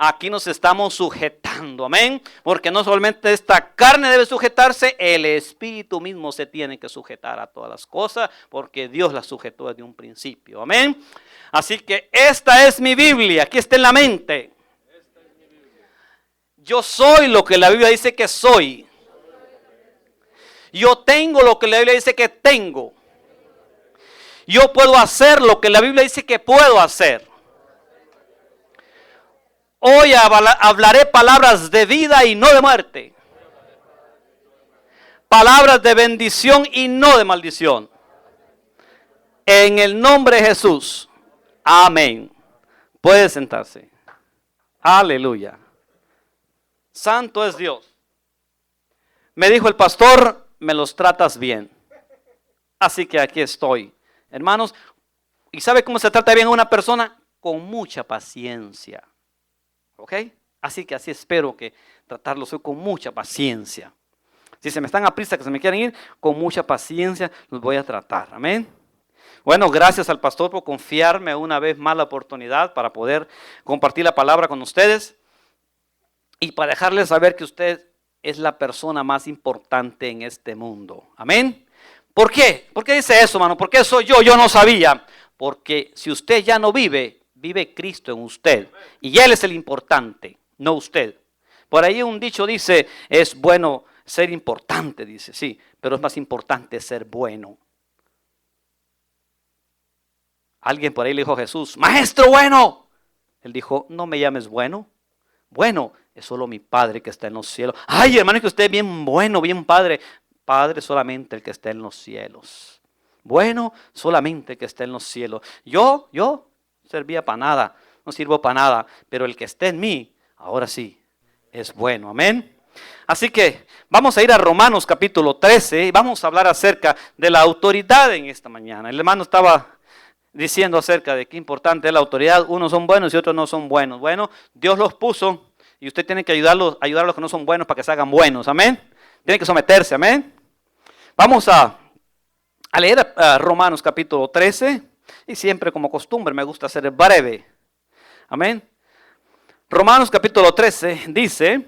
Aquí nos estamos sujetando, amén. Porque no solamente esta carne debe sujetarse, el espíritu mismo se tiene que sujetar a todas las cosas, porque Dios las sujetó desde un principio, amén. Así que esta es mi Biblia, aquí está en la mente. Yo soy lo que la Biblia dice que soy. Yo tengo lo que la Biblia dice que tengo. Yo puedo hacer lo que la Biblia dice que puedo hacer. Hoy hablaré palabras de vida y no de muerte. Palabras de bendición y no de maldición. En el nombre de Jesús. Amén. Puede sentarse. Aleluya. Santo es Dios. Me dijo el pastor, me los tratas bien. Así que aquí estoy. Hermanos, ¿y sabe cómo se trata bien a una persona? Con mucha paciencia. ¿Ok? Así que así espero que tratarlos hoy con mucha paciencia. Si se me están a prisa que se me quieren ir, con mucha paciencia los voy a tratar. Amén. Bueno, gracias al pastor por confiarme una vez más la oportunidad para poder compartir la palabra con ustedes. Y para dejarles saber que usted es la persona más importante en este mundo. Amén. ¿Por qué? ¿Por qué dice eso, hermano? ¿Por qué soy yo? Yo no sabía. Porque si usted ya no vive, vive Cristo en usted. Y Él es el importante, no usted. Por ahí un dicho dice, es bueno ser importante, dice, sí. Pero es más importante ser bueno. Alguien por ahí le dijo a Jesús, maestro bueno. Él dijo, no me llames bueno. Bueno, es solo mi Padre que está en los cielos. Ay, hermano, es que usted es bien bueno, bien padre. Padre solamente el que está en los cielos. Bueno, solamente el que está en los cielos. Yo servía para nada, no sirvo para nada. Pero el que esté en mí, ahora sí, es bueno. Amén. Así que vamos a ir a Romanos capítulo 13 y vamos a hablar acerca de la autoridad en esta mañana. El hermano estaba diciendo acerca de qué importante es la autoridad. Unos son buenos y otros no son buenos. Bueno, Dios los puso y usted tiene que ayudar a los que no son buenos para que se hagan buenos. Amén. Tiene que someterse. Amén. Vamos a leer Romanos capítulo 13 y siempre como costumbre me gusta ser breve. Amén. Romanos capítulo 13 dice,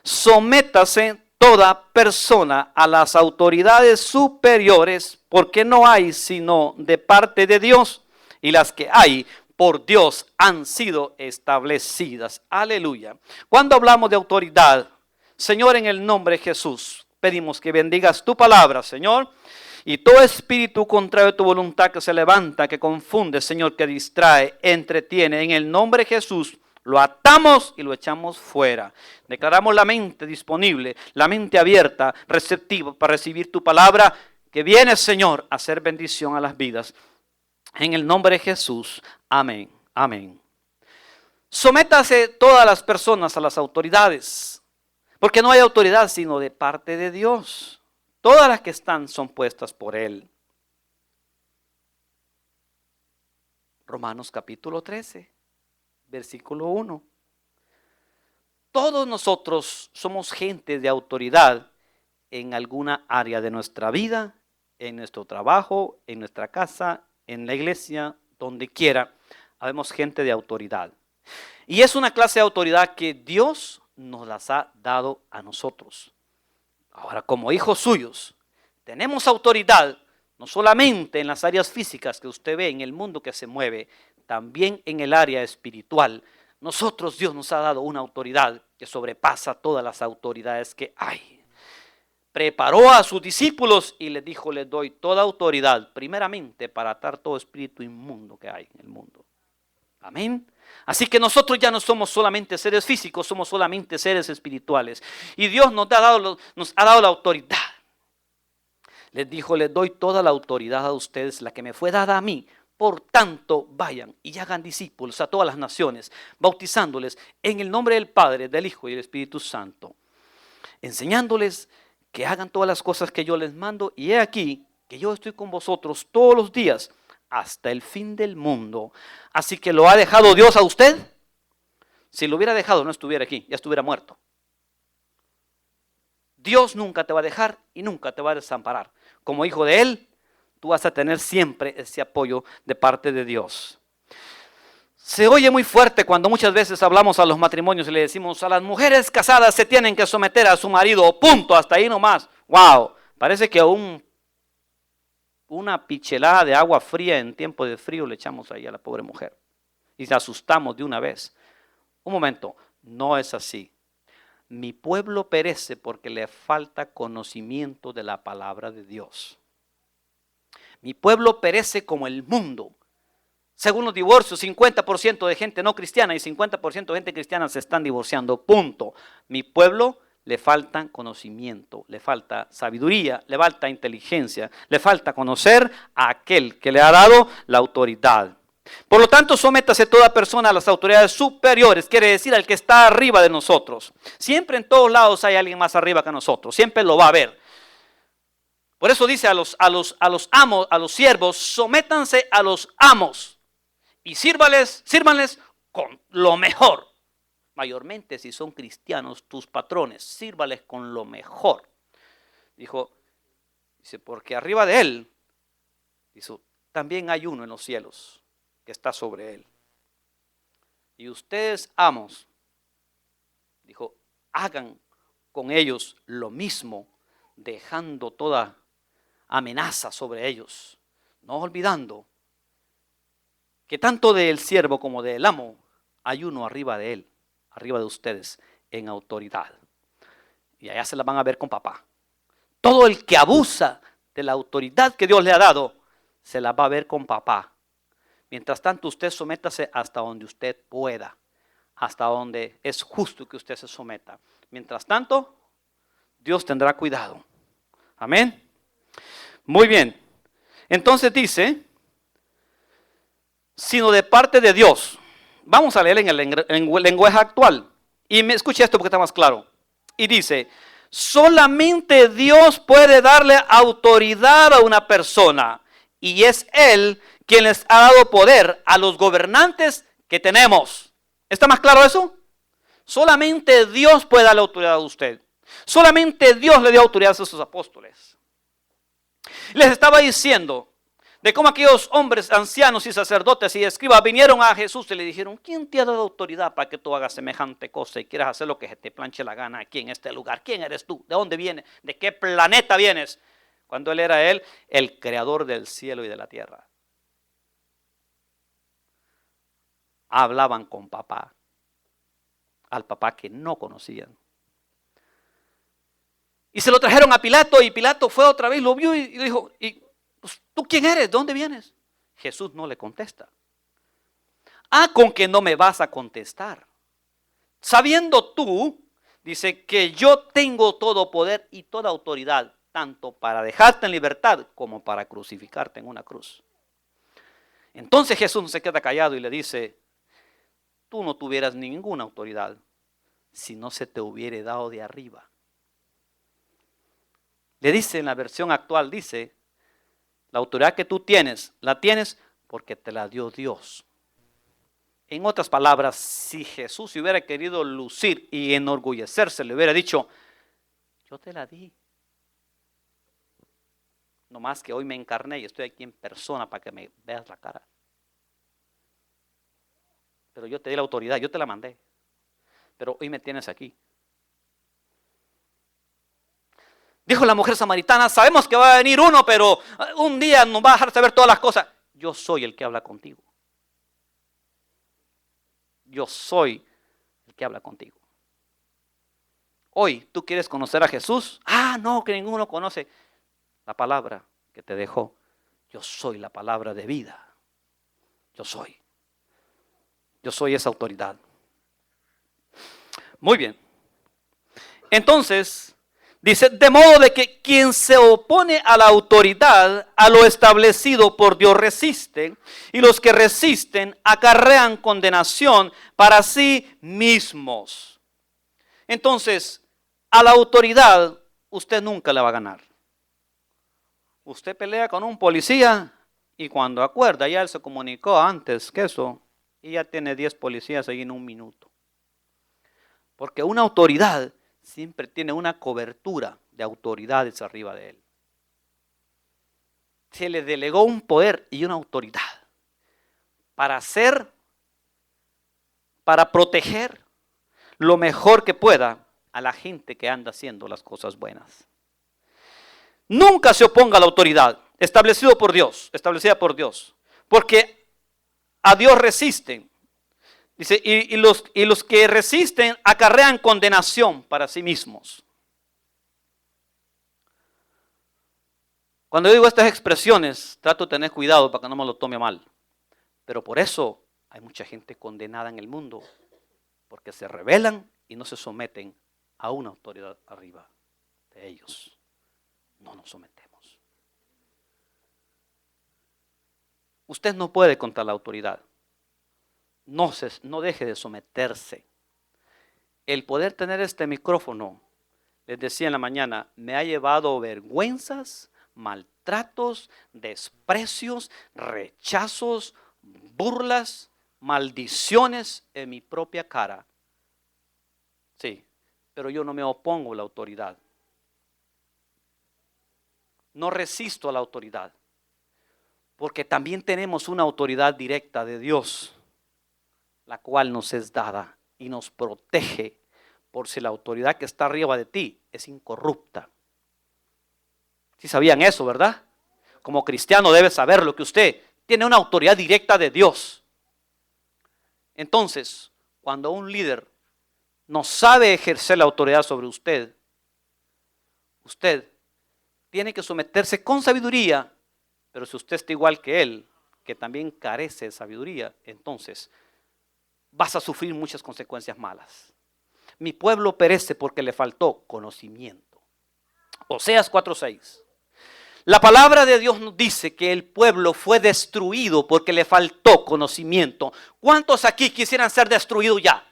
sométase toda persona a las autoridades superiores, porque no hay sino de parte de Dios, y las que hay por Dios han sido establecidas. Aleluya. Cuando hablamos de autoridad, Señor, en el nombre de Jesús, pedimos que bendigas tu palabra, Señor. Y todo espíritu contrario a tu voluntad que se levanta, que confunde, Señor, que distrae, entretiene, en el nombre de Jesús, lo atamos y lo echamos fuera. Declaramos la mente disponible, la mente abierta, receptiva para recibir tu palabra, que viene, Señor, a hacer bendición a las vidas. En el nombre de Jesús. Amén. Amén. Sométase todas las personas a las autoridades, porque no hay autoridad sino de parte de Dios. Todas las que están son puestas por Él. Romanos capítulo 13, versículo 1. Todos nosotros somos gente de autoridad en alguna área de nuestra vida, en nuestro trabajo, en nuestra casa, en la iglesia, donde quiera. Habemos gente de autoridad. Y es una clase de autoridad que Dios nos las ha dado a nosotros. Ahora, como hijos suyos, tenemos autoridad no solamente en las áreas físicas que usted ve en el mundo que se mueve, también en el área espiritual. Nosotros, Dios nos ha dado una autoridad que sobrepasa todas las autoridades que hay. Preparó a sus discípulos y les dijo, les doy toda autoridad, primeramente para atar todo espíritu inmundo que hay en el mundo. Amén. Así que nosotros ya no somos solamente seres físicos, somos solamente seres espirituales. Y Dios nos ha dado la autoridad. Les dijo, les doy toda la autoridad a ustedes, la que me fue dada a mí. Por tanto, vayan y hagan discípulos a todas las naciones, bautizándoles en el nombre del Padre, del Hijo y del Espíritu Santo, enseñándoles que hagan todas las cosas que yo les mando. Y he aquí que yo estoy con vosotros todos los días hasta el fin del mundo. Así que ¿lo ha dejado Dios a usted? Si lo hubiera dejado, no estuviera aquí, ya estuviera muerto. Dios nunca te va a dejar y nunca te va a desamparar. Como hijo de Él, tú vas a tener siempre ese apoyo de parte de Dios. Se oye muy fuerte cuando muchas veces hablamos a los matrimonios y le decimos a las mujeres casadas se tienen que someter a su marido, punto, hasta ahí nomás. Wow, parece que una pichelada de agua fría en tiempo de frío le echamos ahí a la pobre mujer y se asustamos de una vez. Un momento, no es así. Mi pueblo perece porque le falta conocimiento de la palabra de Dios. Mi pueblo perece como el mundo. Según los divorcios, 50% de gente no cristiana y 50% de gente cristiana se están divorciando, punto. Mi pueblo le falta conocimiento, le falta sabiduría, le falta inteligencia, le falta conocer a aquel que le ha dado la autoridad. Por lo tanto, sométase toda persona a las autoridades superiores, quiere decir al que está arriba de nosotros. Siempre en todos lados hay alguien más arriba que nosotros, siempre lo va a haber. Por eso dice a los amos, a los siervos, sométanse a los amos. Y sírvanles con lo mejor. Mayormente si son cristianos, tus patrones, sírvales con lo mejor. Dice, porque arriba de él, dice, también hay uno en los cielos que está sobre él. Y ustedes, amos, dijo, hagan con ellos lo mismo, dejando toda amenaza sobre ellos, no olvidando que tanto del siervo como del amo hay uno arriba de él, arriba de ustedes, en autoridad. Y allá se la van a ver con papá. Todo el que abusa de la autoridad que Dios le ha dado, se la va a ver con papá. Mientras tanto, usted sométase hasta donde usted pueda, hasta donde es justo que usted se someta. Mientras tanto, Dios tendrá cuidado. Amén. Muy bien. Entonces dice, sino de parte de Dios. Vamos a leer en el lenguaje actual. Y me escuche esto porque está más claro. Y dice, solamente Dios puede darle autoridad a una persona. Y es Él quien les ha dado poder a los gobernantes que tenemos. ¿Está más claro eso? Solamente Dios puede darle autoridad a usted. Solamente Dios le dio autoridad a sus apóstoles. Les estaba diciendo de cómo aquellos hombres ancianos y sacerdotes y escribas vinieron a Jesús y le dijeron, ¿quién te ha dado autoridad para que tú hagas semejante cosa y quieras hacer lo que se te planche la gana aquí en este lugar? ¿Quién eres tú? ¿De dónde vienes? ¿De qué planeta vienes? Cuando él era el creador del cielo y de la tierra. Hablaban con papá, al papá que no conocían. Y se lo trajeron a Pilato y Pilato fue otra vez, lo vio y le dijo, pues, ¿tú quién eres? ¿De dónde vienes? Jesús no le contesta. Con que no me vas a contestar. Sabiendo tú, dice que yo tengo todo poder y toda autoridad, tanto para dejarte en libertad como para crucificarte en una cruz. Entonces Jesús se queda callado y le dice, tú no tuvieras ninguna autoridad si no se te hubiera dado de arriba. Le dice en la versión actual, dice, la autoridad que tú tienes, la tienes porque te la dio Dios. En otras palabras, si Jesús se hubiera querido lucir y enorgullecerse, le hubiera dicho, yo te la di. No más que hoy me encarné y estoy aquí en persona para que me veas la cara. Pero yo te di la autoridad, yo te la mandé. Pero hoy me tienes aquí. Dijo la mujer samaritana, sabemos que va a venir uno, pero un día nos va a dejar saber todas las cosas. Yo soy el que habla contigo. Yo soy el que habla contigo. Hoy, ¿tú quieres conocer a Jesús? No, que ninguno conoce la palabra que te dejó. Yo soy la palabra de vida. Yo soy. Yo soy esa autoridad. Muy bien. Entonces, dice, de modo de que quien se opone a la autoridad, a lo establecido por Dios resiste, y los que resisten acarrean condenación para sí mismos. Entonces, a la autoridad usted nunca le va a ganar. Usted pelea con un policía y cuando acuerda, ya él se comunicó antes que eso, y ya tiene 10 policías ahí en un minuto. Porque una autoridad siempre tiene una cobertura de autoridades arriba de él. Se le delegó un poder y una autoridad para hacer para proteger lo mejor que pueda a la gente que anda haciendo las cosas buenas. Nunca se oponga a la autoridad establecida por Dios, porque a Dios resisten. Dice, y los que resisten acarrean condenación para sí mismos. Cuando yo digo estas expresiones, trato de tener cuidado para que no me lo tome mal. Pero por eso hay mucha gente condenada en el mundo, porque se rebelan y no se someten a una autoridad arriba de ellos. No nos sometemos. Usted no puede contra la autoridad. No deje de someterse. El poder tener este micrófono, les decía en la mañana, me ha llevado vergüenzas, maltratos, desprecios, rechazos, burlas, maldiciones en mi propia cara. Sí, pero yo no me opongo a la autoridad. No resisto a la autoridad, porque también tenemos una autoridad directa de Dios, la cual nos es dada y nos protege por si la autoridad que está arriba de ti es incorrupta. ¿Sí sabían eso, verdad? Como cristiano debe saber lo que usted tiene una autoridad directa de Dios. Entonces, cuando un líder no sabe ejercer la autoridad sobre usted, usted tiene que someterse con sabiduría, pero si usted está igual que él, que también carece de sabiduría, entonces vas a sufrir muchas consecuencias malas. Mi pueblo perece porque le faltó conocimiento. Oseas 4:6. La palabra de Dios nos dice que el pueblo fue destruido porque le faltó conocimiento. ¿Cuántos aquí quisieran ser destruidos ya?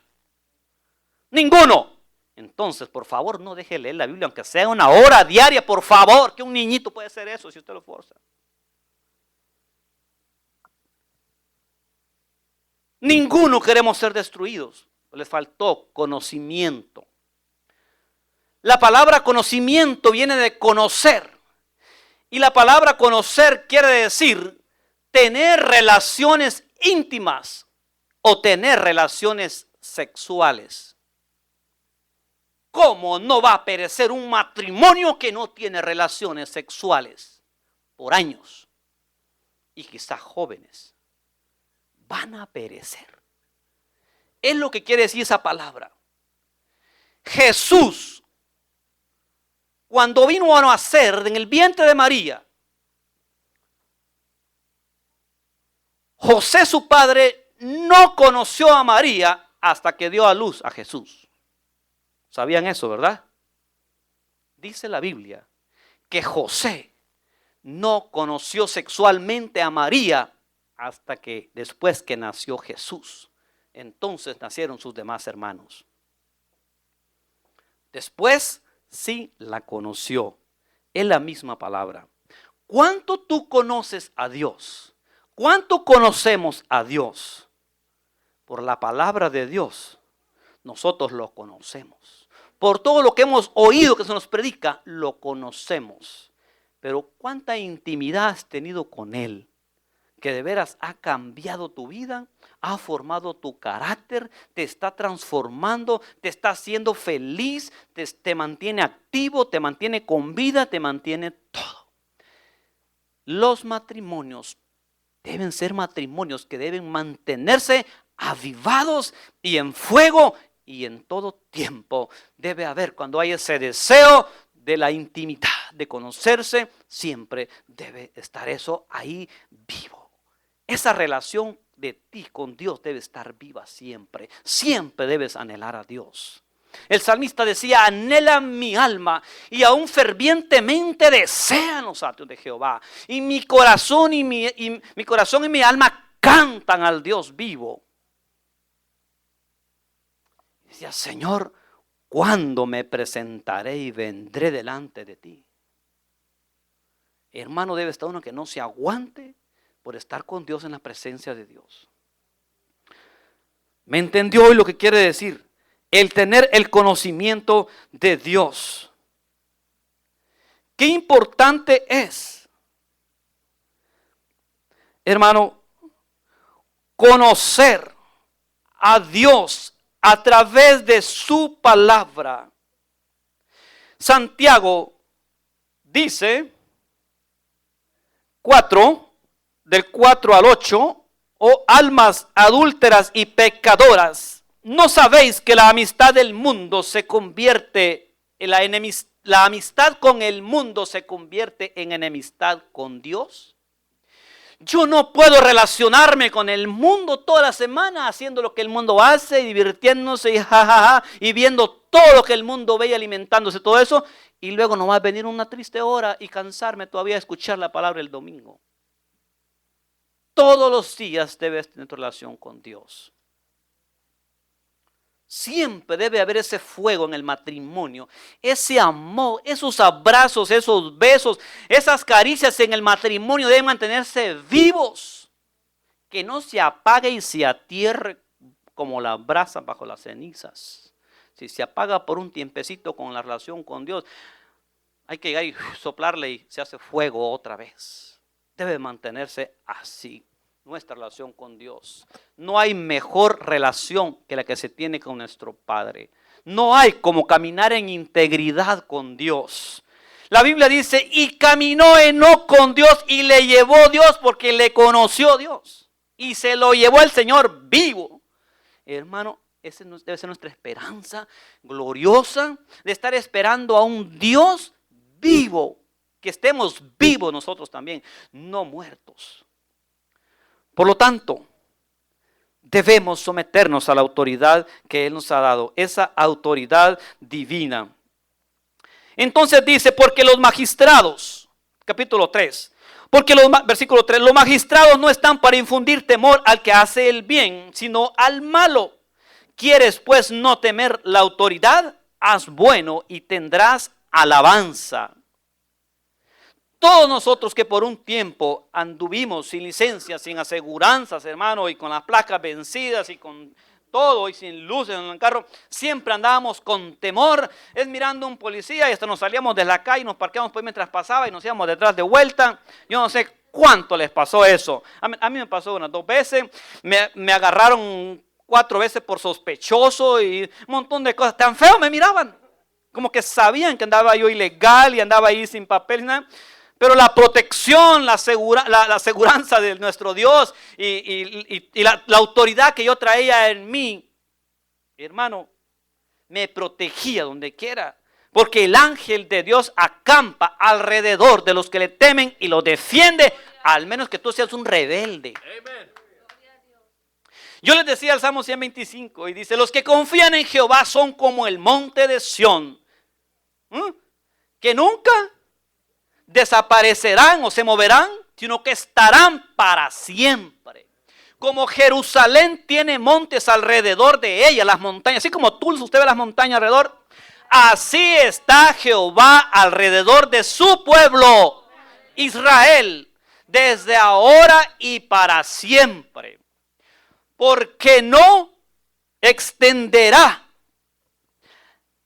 Ninguno. Entonces, por favor, no deje leer la Biblia, aunque sea una hora diaria, por favor, que un niñito puede hacer eso si usted lo forza. Ninguno queremos ser destruidos. Les faltó conocimiento. La palabra conocimiento viene de conocer. Y la palabra conocer quiere decir tener relaciones íntimas o tener relaciones sexuales. ¿Cómo no va a perecer un matrimonio que no tiene relaciones sexuales por años? Y quizás jóvenes van a perecer. Es lo que quiere decir esa palabra. Jesús, cuando vino a nacer en el vientre de María, José, su padre, no conoció a María hasta que dio a luz a Jesús. ¿Sabían eso, verdad? Dice la Biblia que José no conoció sexualmente a María hasta que después que nació Jesús. Entonces nacieron sus demás hermanos. Después sí la conoció. Es la misma palabra. ¿Cuánto tú conoces a Dios? ¿Cuánto conocemos a Dios? Por la palabra de Dios, nosotros lo conocemos. Por todo lo que hemos oído que se nos predica, lo conocemos. Pero ¿cuánta intimidad has tenido con Él? Que de veras ha cambiado tu vida, ha formado tu carácter, te está transformando, te está haciendo feliz, te mantiene activo, te mantiene con vida, te mantiene todo. Los matrimonios deben ser matrimonios que deben mantenerse avivados y en fuego y en todo tiempo. Debe haber, cuando hay ese deseo de la intimidad, de conocerse, siempre debe estar eso ahí vivo. Esa relación de ti con Dios debe estar viva siempre. Siempre debes anhelar a Dios. El salmista decía, anhela mi alma y aún fervientemente desean los atrios de Jehová. Y mi corazón y mi alma cantan al Dios vivo. Decía, Señor, ¿cuándo me presentaré y vendré delante de ti? Hermano, debe estar uno que no se aguante por estar con Dios en la presencia de Dios. ¿Me entendió hoy lo que quiere decir? El tener el conocimiento de Dios. Qué importante es, hermano, conocer a Dios a través de su palabra. Santiago dice 4, del 4 al 8, oh almas adúlteras y pecadoras, ¿no sabéis que la amistad del mundo se convierte en la amistad con el mundo se convierte en enemistad con Dios? Yo no puedo relacionarme con el mundo toda la semana haciendo lo que el mundo hace, y divirtiéndose y jajaja, y viendo todo lo que el mundo ve y alimentándose todo eso, y luego no va a venir una triste hora y cansarme todavía de escuchar la palabra el domingo. Todos los días debes tener tu relación con Dios. Siempre debe haber ese fuego en el matrimonio, ese amor, esos abrazos, esos besos, esas caricias en el matrimonio deben mantenerse vivos. Que no se apague y se atierre como la brasa bajo las cenizas. Si se apaga por un tiempecito con la relación con Dios, hay que llegar y soplarle y se hace fuego otra vez. Debe mantenerse así nuestra relación con Dios. No hay mejor relación que la que se tiene con nuestro Padre. No hay como caminar en integridad con Dios. La Biblia dice, y caminó Enoc con Dios y le llevó Dios porque le conoció Dios. Y se lo llevó el Señor vivo. Hermano, esa debe ser nuestra esperanza gloriosa de estar esperando a un Dios vivo. Que estemos vivos nosotros también, no muertos. Por lo tanto, debemos someternos a la autoridad que Él nos ha dado, esa autoridad divina. Entonces dice, porque los magistrados, capítulo 3, versículo 3, los magistrados no están para infundir temor al que hace el bien, sino al malo. ¿Quieres pues no temer la autoridad? Haz bueno y tendrás alabanza. Todos nosotros que por un tiempo anduvimos sin licencia, sin aseguranzas, hermano, y con las placas vencidas y con todo y sin luces en el carro, siempre andábamos con temor, es mirando a un policía y hasta nos salíamos de la calle y nos parqueamos por ahí mientras pasaba y nos íbamos detrás de vuelta. Yo no sé cuánto les pasó eso. A mí me pasó unas 2 veces, me agarraron 4 veces por sospechoso y un montón de cosas. Tan feo me miraban, como que sabían que andaba yo ilegal y andaba ahí sin papel, nada. Pero la protección, la aseguranza de nuestro Dios y la autoridad que yo traía en mí, hermano, me protegía donde quiera. Porque el ángel de Dios acampa alrededor de los que le temen y los defiende, al menos que tú seas un rebelde. Amen. Yo les decía el Salmo 125 y dice, los que confían en Jehová son como el monte de Sión, que nunca desaparecerán o se moverán, sino que estarán para siempre. Como Jerusalén tiene montes alrededor de ella, las montañas, así como Tulsa usted ve las montañas alrededor, así está Jehová alrededor de su pueblo, Israel, desde ahora y para siempre. Porque no extenderá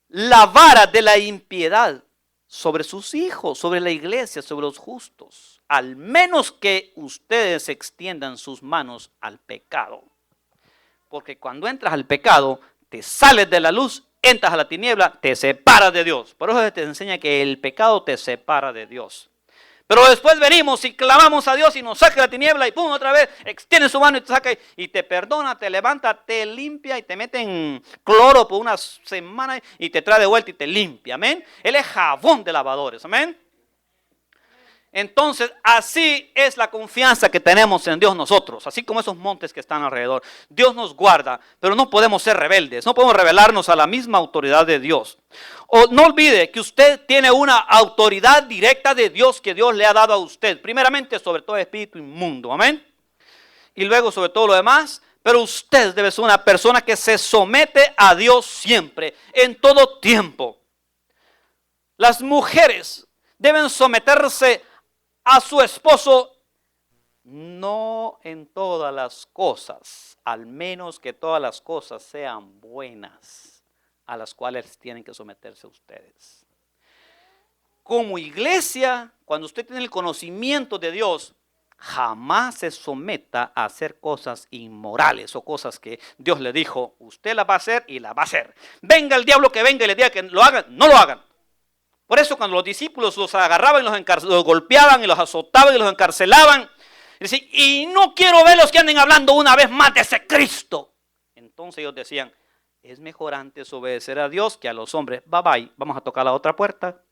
la vara de la impiedad sobre sus hijos, sobre la iglesia, sobre los justos, al menos que ustedes extiendan sus manos al pecado. Porque cuando entras al pecado, te sales de la luz, entras a la tiniebla, te separas de Dios. Por eso te enseña que el pecado te separa de Dios. Pero después venimos y clamamos a Dios y nos saca de la tiniebla y pum, otra vez, extiende su mano y te saca y te perdona, te levanta, te limpia y te mete en cloro por unas semanas y te trae de vuelta y te limpia, amén. Él es jabón de lavadores, amén. Entonces, así es la confianza que tenemos en Dios nosotros, así como esos montes que están alrededor. Dios nos guarda, pero no podemos ser rebeldes, no podemos rebelarnos a la misma autoridad de Dios. O no olvide que usted tiene una autoridad directa de Dios que Dios le ha dado a usted, primeramente sobre todo espíritu inmundo, amén. Y luego sobre todo lo demás, pero usted debe ser una persona que se somete a Dios siempre, en todo tiempo. Las mujeres deben someterse a su esposo, no en todas las cosas, al menos que todas las cosas sean buenas, a las cuales tienen que someterse ustedes. Como iglesia, cuando usted tiene el conocimiento de Dios, jamás se someta a hacer cosas inmorales o cosas que Dios le dijo, usted las va a hacer y las va a hacer. Venga el diablo que venga y le diga que lo hagan, no lo hagan. Por eso cuando los discípulos los agarraban y los golpeaban y los azotaban y los encarcelaban, y no quiero ver los que anden hablando una vez más de ese Cristo. Entonces ellos decían, es mejor antes obedecer a Dios que a los hombres. Bye bye, vamos a tocar la otra puerta.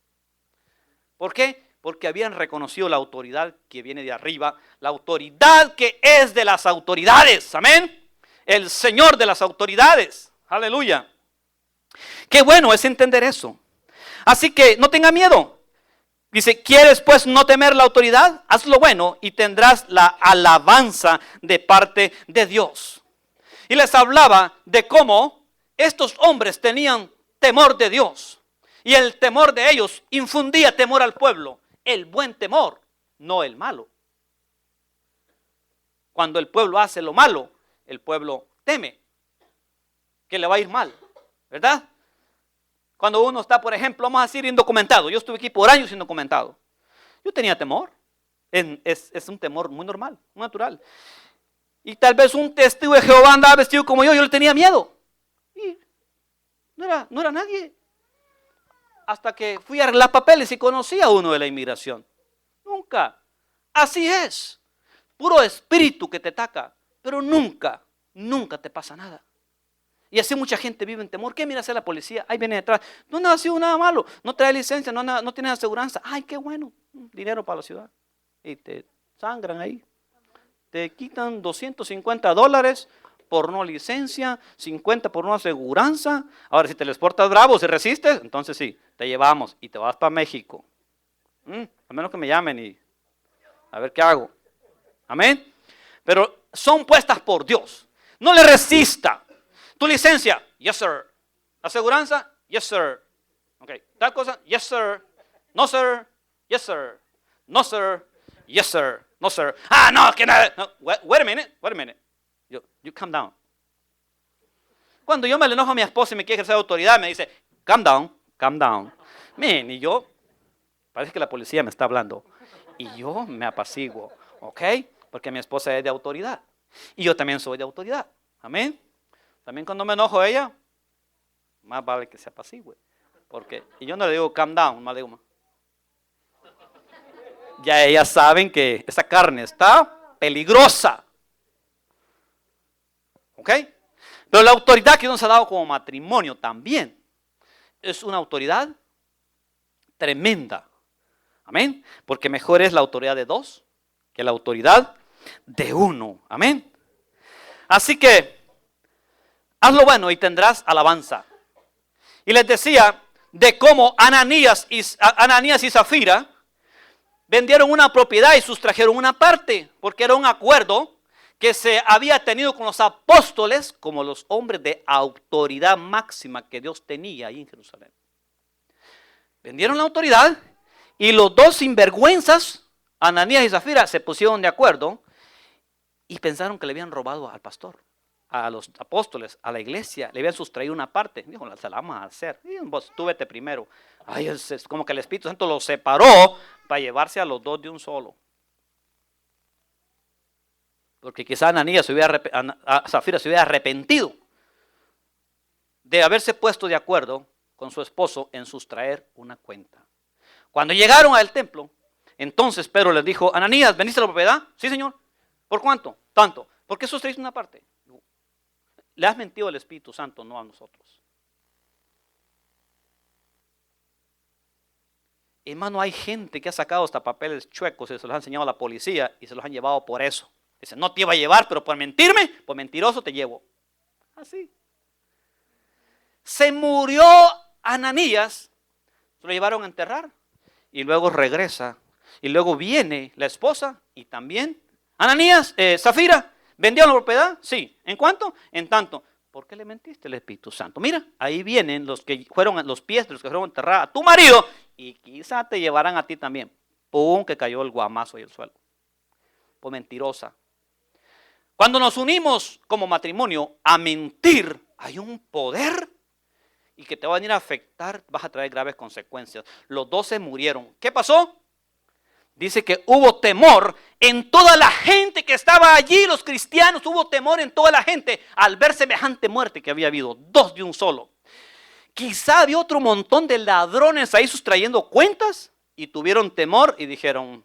¿Por qué? Porque habían reconocido la autoridad que viene de arriba, la autoridad que es de las autoridades, amén. El Señor de las autoridades, aleluya. Qué bueno es entender eso. Así que no tenga miedo. Dice, ¿quieres pues no temer la autoridad? Haz lo bueno y tendrás la alabanza de parte de Dios. Y les hablaba de cómo estos hombres tenían temor de Dios. Y el temor de ellos infundía temor al pueblo. El buen temor, no el malo. Cuando el pueblo hace lo malo, el pueblo teme que le va a ir mal, ¿verdad? Cuando uno está, por ejemplo, vamos a decir indocumentado. Yo estuve aquí por años indocumentado. Yo tenía temor. Es un temor muy normal, muy natural. Y tal vez un testigo de Jehová andaba vestido como yo le tenía miedo. Y no era nadie. Hasta que fui a arreglar papeles y conocí a uno de la inmigración. Nunca. Así es. Puro espíritu que te ataca. Pero nunca te pasa nada. Y así mucha gente vive en temor. ¿Qué mira hacer la policía? Ahí viene detrás. No ha sido nada malo. No trae licencia, no tiene aseguranza. Ay, qué bueno. Dinero para la ciudad. Y te sangran ahí. Te quitan $250 por no licencia, 50 por no aseguranza. Ahora, si te les portas bravo, si resistes, entonces sí, te llevamos y te vas para México. A menos que me llamen y a ver qué hago. Amén. Pero son puestas por Dios. No le resista. Tu licencia, yes sir. Aseguranza, yes sir. Ok, tal cosa, yes sir. No sir, yes sir. No sir, yes sir. No sir. Ah, no, que nada. No. Wait a minute. You calm down. Cuando yo me le enojo a mi esposa y me quiere ejercer autoridad, me dice, calm down. Man, y yo, parece que la policía me está hablando. Y yo me apaciguo, ¿ok? Porque mi esposa es de autoridad. Y yo también soy de autoridad. Amén. También cuando me enojo a ella, más vale que se apacigüe. Y yo no le digo calm down, más le digo, ya ellas saben que esa carne está peligrosa. ¿Ok? Pero la autoridad que Dios nos ha dado como matrimonio también es una autoridad tremenda. Amén. Porque mejor es la autoridad de dos que la autoridad de uno. Amén. Así que haz lo bueno y tendrás alabanza. Y les decía de cómo Ananías y Zafira vendieron una propiedad y sustrajeron una parte, porque era un acuerdo que se había tenido con los apóstoles como los hombres de autoridad máxima que Dios tenía ahí en Jerusalén. Vendieron la autoridad y los dos sinvergüenzas, Ananías y Zafira, se pusieron de acuerdo y pensaron que le habían robado al pastor, a los apóstoles, a la iglesia, le habían sustraído una parte. Dijo, se la vamos a hacer. Y vos, tú vete primero. Ay, es como que el Espíritu Santo los separó para llevarse a los dos de un solo. Porque quizá Zafira se hubiera arrepentido de haberse puesto de acuerdo con su esposo en sustraer una cuenta. Cuando llegaron al templo, entonces Pedro les dijo, Ananías, ¿vendiste la propiedad? Sí, señor. ¿Por cuánto? Tanto. ¿Por qué sustraíste una parte? Le has mentido al Espíritu Santo, no a nosotros. Hermano, hay gente que ha sacado hasta papeles chuecos y se los ha enseñado a la policía y se los han llevado por eso. Dice, no te iba a llevar, pero por mentirme, por mentiroso te llevo. Así. Se murió Ananías, se lo llevaron a enterrar y luego regresa. Y luego viene la esposa y también, Ananías, Zafira, ¿vendieron la propiedad? Sí. ¿En cuánto? En tanto. ¿Por qué le mentiste al Espíritu Santo? Mira, ahí vienen los que fueron los pies de los que fueron a enterrar a tu marido y quizá te llevarán a ti también. Pum, que cayó el guamazo y el suelo. Por mentirosa. Cuando nos unimos como matrimonio a mentir, hay un poder y que te va a venir a afectar, vas a traer graves consecuencias. Los dos se murieron. ¿Qué pasó? Dice que hubo temor En toda la gente que estaba allí, los cristianos, hubo temor en toda la gente al ver semejante muerte que había habido, dos de un solo. Quizá había otro montón de ladrones ahí sustrayendo cuentas y tuvieron temor y dijeron,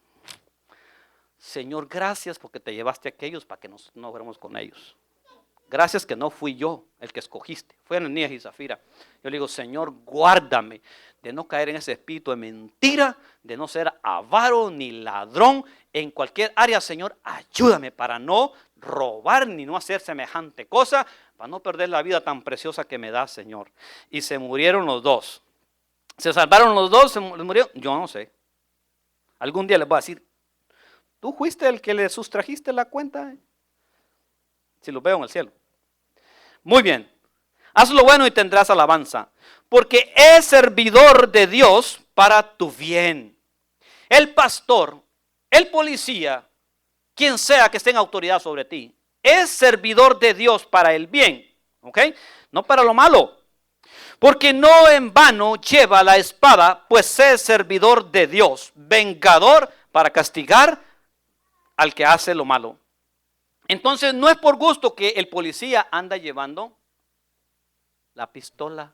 Señor, gracias porque te llevaste a aquellos para que no fuéramos con ellos. Gracias que no fui yo el que escogiste, fue Ananías y Zafira. Yo le digo, Señor, guárdame de no caer en ese espíritu de mentira, de no ser avaro ni ladrón en cualquier área. Señor, ayúdame para no robar ni no hacer semejante cosa, para no perder la vida tan preciosa que me da, Señor. Y se murieron los dos. ¿Se salvaron los dos? ¿Se murieron? Yo no sé. Algún día les voy a decir, ¿tú fuiste el que le sustrajiste la cuenta? Si los veo en el cielo. Muy bien, haz lo bueno y tendrás alabanza, porque es servidor de Dios para tu bien. El pastor, el policía, quien sea que esté en autoridad sobre ti, es servidor de Dios para el bien, ¿ok? No para lo malo. Porque no en vano lleva la espada, pues es servidor de Dios, vengador para castigar al que hace lo malo. Entonces no es por gusto que el policía anda llevando la pistola.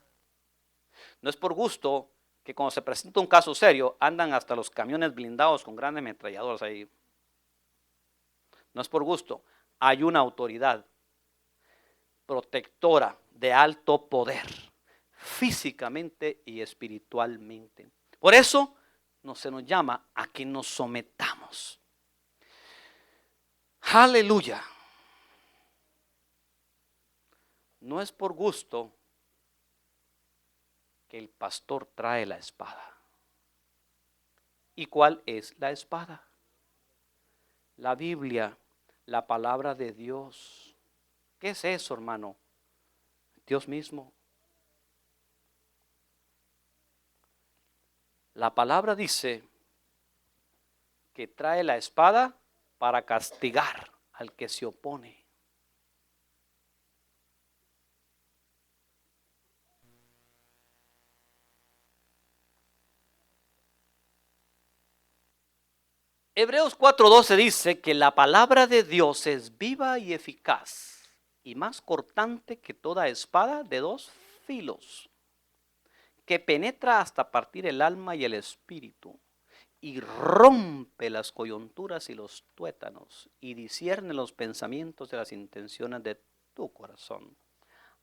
No es por gusto que cuando se presenta un caso serio andan hasta los camiones blindados con grandes ametralladoras ahí. No es por gusto. Hay una autoridad protectora de alto poder, físicamente y espiritualmente. Por eso se nos llama a que nos sometamos. Aleluya. No es por gusto que el pastor trae la espada. ¿Y cuál es la espada? La Biblia, la palabra de Dios. ¿Qué es eso, hermano? Dios mismo. La palabra dice que trae la espada para castigar al que se opone. Hebreos 4:12 dice que la palabra de Dios es viva y eficaz y más cortante que toda espada de dos filos, que penetra hasta partir el alma y el espíritu y rompe las coyunturas y los tuétanos y discierne los pensamientos de las intenciones de tu corazón.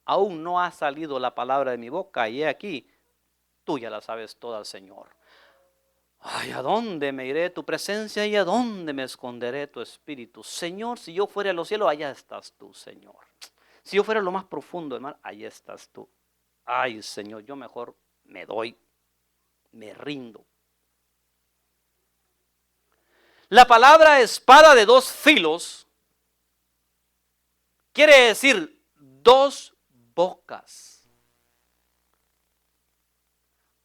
Aún no ha salido la palabra de mi boca y he aquí, tú ya la sabes toda, Señor. Ay, ¿a dónde me iré de tu presencia y a dónde me esconderé de tu espíritu? Señor, si yo fuera a los cielos, allá estás tú, Señor. Si yo fuera a lo más profundo del mar, allá estás tú. Ay, Señor, yo mejor me doy, me rindo. La palabra espada de dos filos quiere decir dos bocas.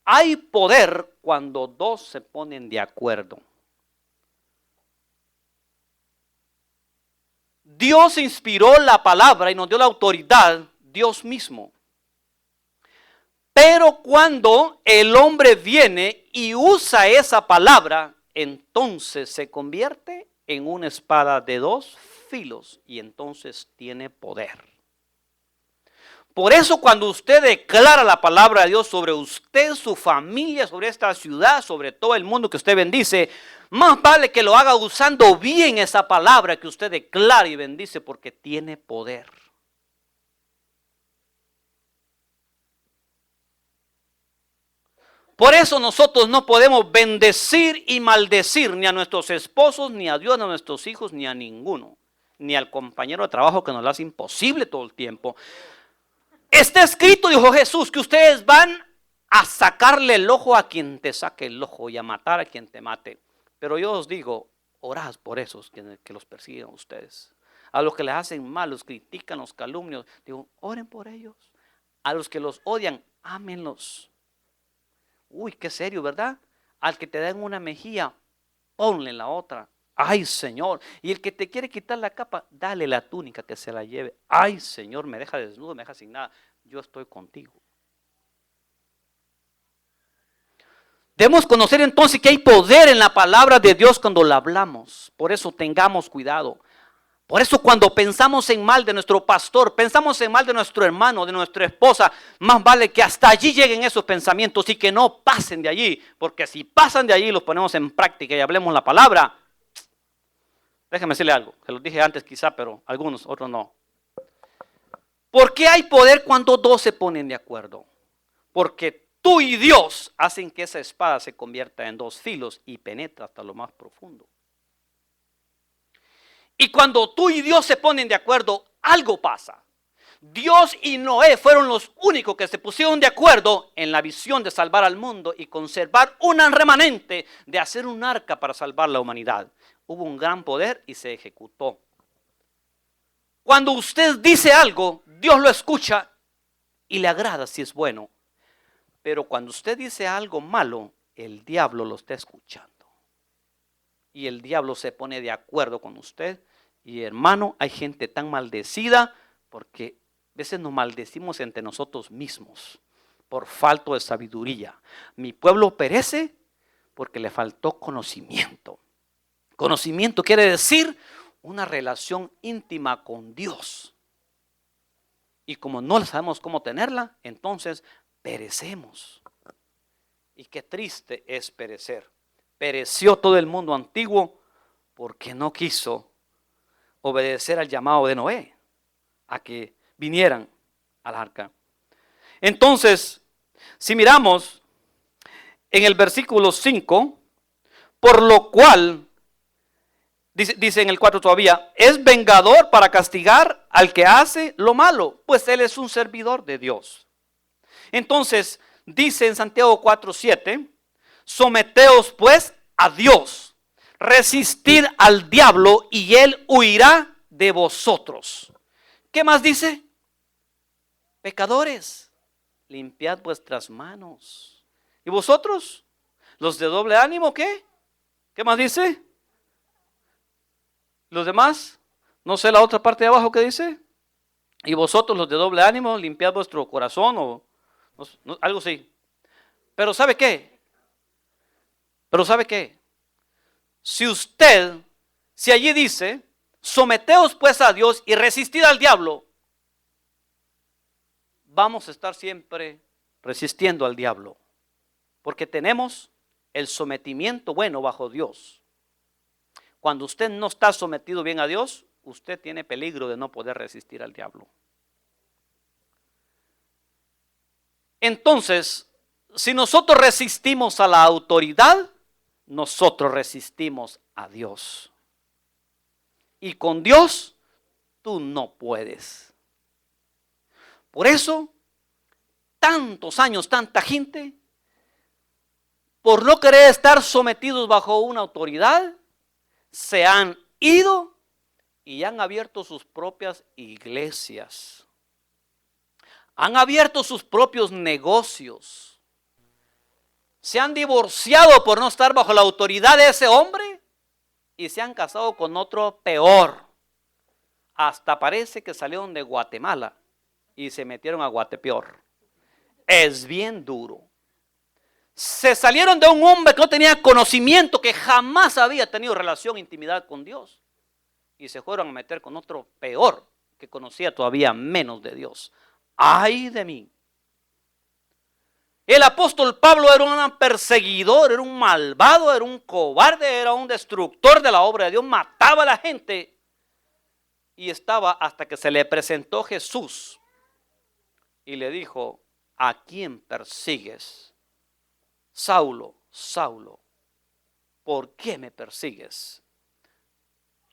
Hay poder cuando dos se ponen de acuerdo. Dios inspiró la palabra y nos dio la autoridad, Dios mismo. Pero cuando el hombre viene y usa esa palabra, entonces se convierte en una espada de dos filos y entonces tiene poder. Por eso cuando usted declara la palabra de Dios sobre usted, su familia, sobre esta ciudad, sobre todo el mundo que usted bendice, más vale que lo haga usando bien esa palabra que usted declara y bendice porque tiene poder. Por eso nosotros no podemos bendecir y maldecir ni a nuestros esposos, ni a Dios, ni a nuestros hijos, ni a ninguno, ni al compañero de trabajo que nos lo hace imposible todo el tiempo. Está escrito, dijo Jesús, que ustedes van a sacarle el ojo a quien te saque el ojo y a matar a quien te mate. Pero yo os digo, orad por esos que los persiguen a ustedes. A los que les hacen mal, los critican, los calumnios. Digo, oren por ellos. A los que los odian, ámenlos. Uy, qué serio, ¿verdad? Al que te den una mejilla, ponle la otra. Ay, Señor. Y el que te quiere quitar la capa, dale la túnica que se la lleve. Ay, Señor, me deja desnudo, me deja sin nada. Yo estoy contigo. Debemos conocer entonces que hay poder en la palabra de Dios cuando la hablamos. Por eso tengamos cuidado. Por eso cuando pensamos en mal de nuestro pastor, pensamos en mal de nuestro hermano, de nuestra esposa, más vale que hasta allí lleguen esos pensamientos y que no pasen de allí. Porque si pasan de allí, los ponemos en práctica y hablemos la palabra. Déjeme decirle algo, que lo dije antes quizá, pero algunos, otros no. ¿Por qué hay poder cuando dos se ponen de acuerdo? Porque tú y Dios hacen que esa espada se convierta en dos filos y penetra hasta lo más profundo. Y cuando tú y Dios se ponen de acuerdo, algo pasa. Dios y Noé fueron los únicos que se pusieron de acuerdo en la visión de salvar al mundo y conservar un remanente de hacer un arca para salvar la humanidad. Hubo un gran poder y se ejecutó. Cuando usted dice algo, Dios lo escucha y le agrada si es bueno. Pero cuando usted dice algo malo, el diablo lo está escuchando. Y el diablo se pone de acuerdo con usted. Y hermano, hay gente tan maldecida porque a veces nos maldecimos entre nosotros mismos por falta de sabiduría. Mi pueblo perece porque le faltó conocimiento. Conocimiento quiere decir una relación íntima con Dios. Y como no sabemos cómo tenerla, entonces perecemos. Y qué triste es perecer. Pereció todo el mundo antiguo porque no quiso obedecer al llamado de Noé a que vinieran al arca. Entonces, si miramos en el versículo 5, por lo cual, dice en el 4 todavía, es vengador para castigar al que hace lo malo, pues él es un servidor de Dios. Entonces, dice en Santiago 4:7, someteos pues a Dios. Resistid al diablo y él huirá de vosotros. ¿Qué más dice? Pecadores, limpiad vuestras manos. ¿Y vosotros? ¿Los de doble ánimo qué? ¿Qué más dice? ¿Los demás? No sé la otra parte de abajo que dice. Y vosotros los de doble ánimo, limpiad vuestro corazón o algo así. Pero ¿sabe qué? Si allí dice, someteos pues a Dios y resistid al diablo, vamos a estar siempre resistiendo al diablo, porque tenemos el sometimiento bueno bajo Dios. Cuando usted no está sometido bien a Dios, usted tiene peligro de no poder resistir al diablo. Entonces, si nosotros resistimos a la autoridad, nosotros resistimos a Dios. Y con Dios, tú no puedes. Por eso, tantos años, tanta gente, por no querer estar sometidos bajo una autoridad, se han ido y han abierto sus propias iglesias. Han abierto sus propios negocios. Se han divorciado por no estar bajo la autoridad de ese hombre y se han casado con otro peor. Hasta parece que salieron de Guatemala y se metieron a Guatepeor. Es bien duro. Se salieron de un hombre que no tenía conocimiento, que jamás había tenido relación, intimidad con Dios. Y se fueron a meter con otro peor, que conocía todavía menos de Dios. ¡Ay de mí! El apóstol Pablo era un perseguidor, era un malvado, era un cobarde, era un destructor de la obra de Dios, mataba a la gente. Y estaba hasta que se le presentó Jesús y le dijo, ¿a quién persigues? Saulo, Saulo, ¿por qué me persigues?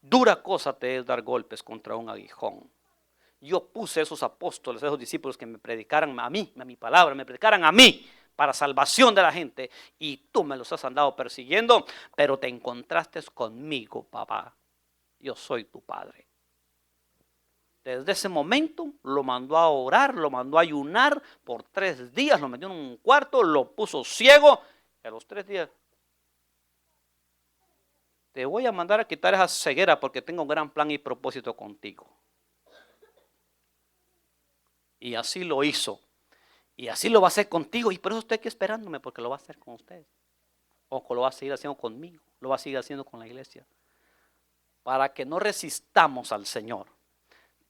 Dura cosa te es dar golpes contra un aguijón. Yo puse a esos apóstoles, a esos discípulos que me predicaran a mí, a mi palabra, me predicaran a mí para salvación de la gente. Y tú me los has andado persiguiendo, pero te encontraste conmigo, papá. Yo soy tu padre. Desde ese momento lo mandó a orar, lo mandó a ayunar por 3 días, lo metió en un cuarto, lo puso ciego. Y a los 3 días, te voy a mandar a quitar esa ceguera porque tengo un gran plan y propósito contigo. Y así lo hizo. Y así lo va a hacer contigo. Y por eso estoy aquí esperándome, porque lo va a hacer con usted. o lo va a seguir haciendo conmigo, lo va a seguir haciendo con la iglesia. Para que no resistamos al Señor.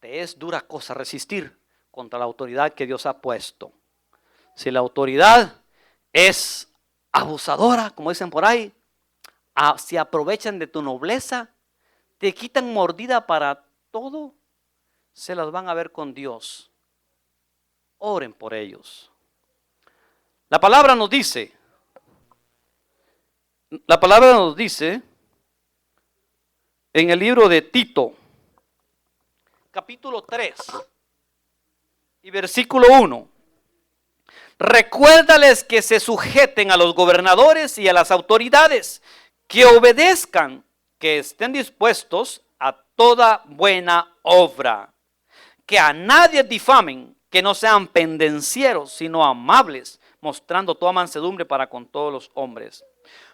Te es dura cosa resistir contra la autoridad que Dios ha puesto. Si la autoridad es abusadora, como dicen por ahí, se aprovechan de tu nobleza, te quitan mordida para todo, se las van a ver con Dios. Oren por ellos. La palabra nos dice en el libro de Tito, capítulo 3 y versículo 1. Recuérdales que se sujeten a los gobernadores y a las autoridades, que obedezcan, que estén dispuestos a toda buena obra, que a nadie difamen, que no sean pendencieros, sino amables, mostrando toda mansedumbre para con todos los hombres.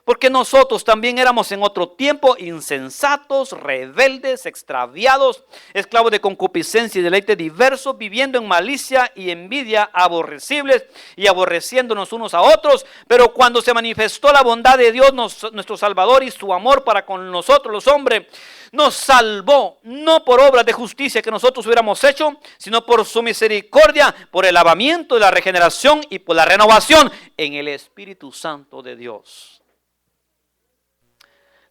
Porque nosotros también éramos en otro tiempo insensatos, rebeldes, extraviados, esclavos de concupiscencia y deleite diversos, viviendo en malicia y envidia, aborrecibles y aborreciéndonos unos a otros. Pero cuando se manifestó la bondad de Dios, nuestro Salvador, y su amor para con nosotros los hombres, nos salvó, no por obras de justicia que nosotros hubiéramos hecho, sino por su misericordia, por el lavamiento de la regeneración y por la renovación en el Espíritu Santo de Dios.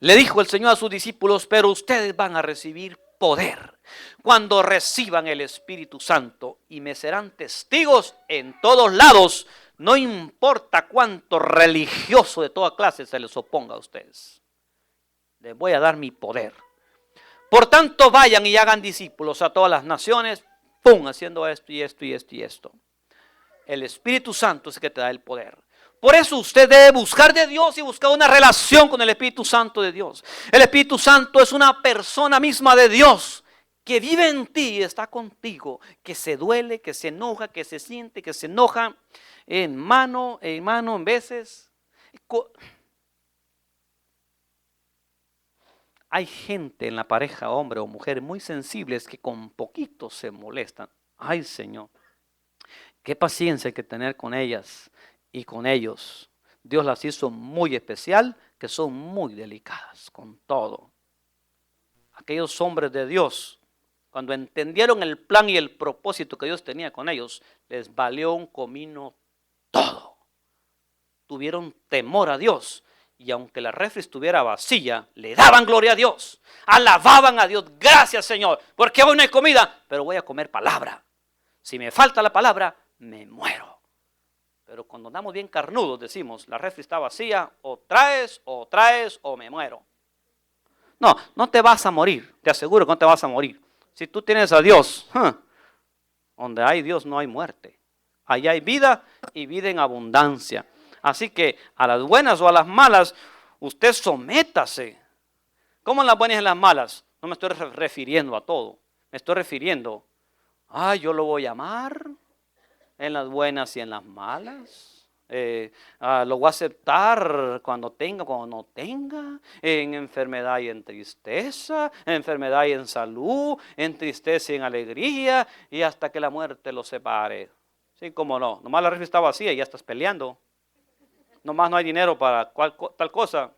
Le dijo el Señor a sus discípulos: pero ustedes van a recibir poder cuando reciban el Espíritu Santo, y me serán testigos en todos lados, no importa cuánto religioso de toda clase se les oponga a ustedes. Les voy a dar mi poder. Por tanto, vayan y hagan discípulos a todas las naciones, haciendo esto y esto y esto y esto. El Espíritu Santo es el que te da el poder. Por eso usted debe buscar de Dios y buscar una relación con el Espíritu Santo de Dios. El Espíritu Santo es una persona misma de Dios que vive en ti y está contigo, que se duele, que se enoja, que se siente, que se enoja, hermano, en veces. Hay gente en la pareja, hombre o mujer, muy sensibles que con poquito se molestan. Ay, Señor, qué paciencia hay que tener con ellas y con ellos. Dios las hizo muy especial, que son muy delicadas con todo. Aquellos hombres de Dios, cuando entendieron el plan y el propósito que Dios tenía con ellos, les valió un comino todo. Tuvieron temor a Dios, y aunque la refri estuviera vacía, le daban gloria a Dios, alababan a Dios. Gracias, Señor, porque hoy no hay comida, pero voy a comer palabra. Si me falta la palabra, me muero. Pero cuando andamos bien carnudos decimos: la refri está vacía, o traes o me muero. No, no te vas a morir, te aseguro que no te vas a morir. Si tú tienes a Dios, donde hay Dios no hay muerte. Allá hay vida, y vida en abundancia. Así que a las buenas o a las malas, usted sométase. ¿Cómo en las buenas y en las malas? No me estoy refiriendo a todo. Me estoy refiriendo: yo lo voy a amar en las buenas y en las malas. Lo voy a aceptar cuando tenga, cuando no tenga, en enfermedad y en tristeza, en enfermedad y en salud, en tristeza y en alegría, y hasta que la muerte los separe. Sí, cómo no. Nomás la refri está vacía y ya estás peleando. Nomás no hay dinero para tal cosa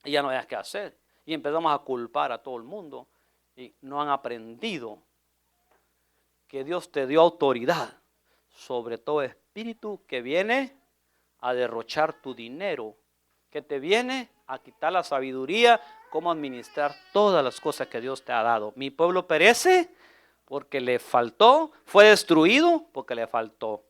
y ya no hay qué hacer. Y empezamos a culpar a todo el mundo, y no han aprendido que Dios te dio autoridad sobre todo espíritu que viene a derrochar tu dinero, que te viene a quitar la sabiduría, cómo administrar todas las cosas que Dios te ha dado. Mi pueblo perece porque le faltó, fue destruido porque le faltó.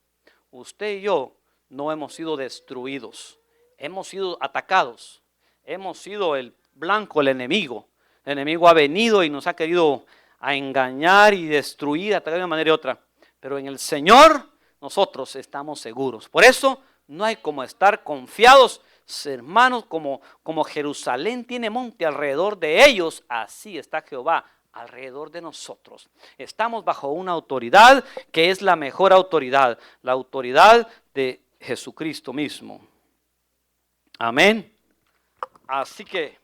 Usted y yo no hemos sido destruidos, hemos sido atacados, hemos sido el blanco, el enemigo. El enemigo ha venido y nos ha querido a engañar y destruir, atacar de una manera u otra. Pero en el Señor nosotros estamos seguros. Por eso no hay como estar confiados, hermanos, como Jerusalén tiene monte alrededor de ellos, así está Jehová alrededor de nosotros. Estamos bajo una autoridad que es la mejor autoridad, la autoridad de Jesucristo mismo. Amén. Así que,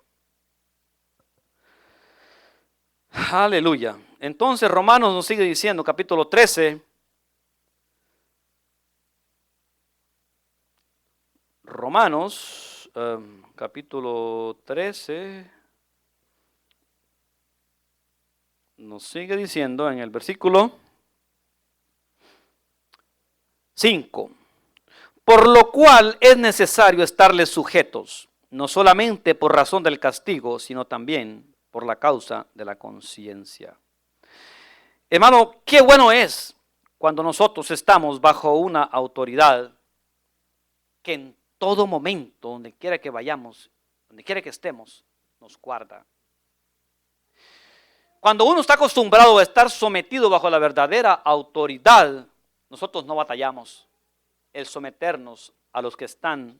aleluya. Entonces Romanos nos sigue diciendo, capítulo 13. Romanos Romanos capítulo 13 nos sigue diciendo en el versículo 5. Por lo cual es necesario estarles sujetos, no solamente por razón del castigo, sino también por la causa de la conciencia. Hermano, qué bueno es cuando nosotros estamos bajo una autoridad que en todo momento, donde quiera que vayamos, donde quiera que estemos, nos guarda. Cuando uno está acostumbrado a estar sometido bajo la verdadera autoridad, nosotros no batallamos el someternos a los que están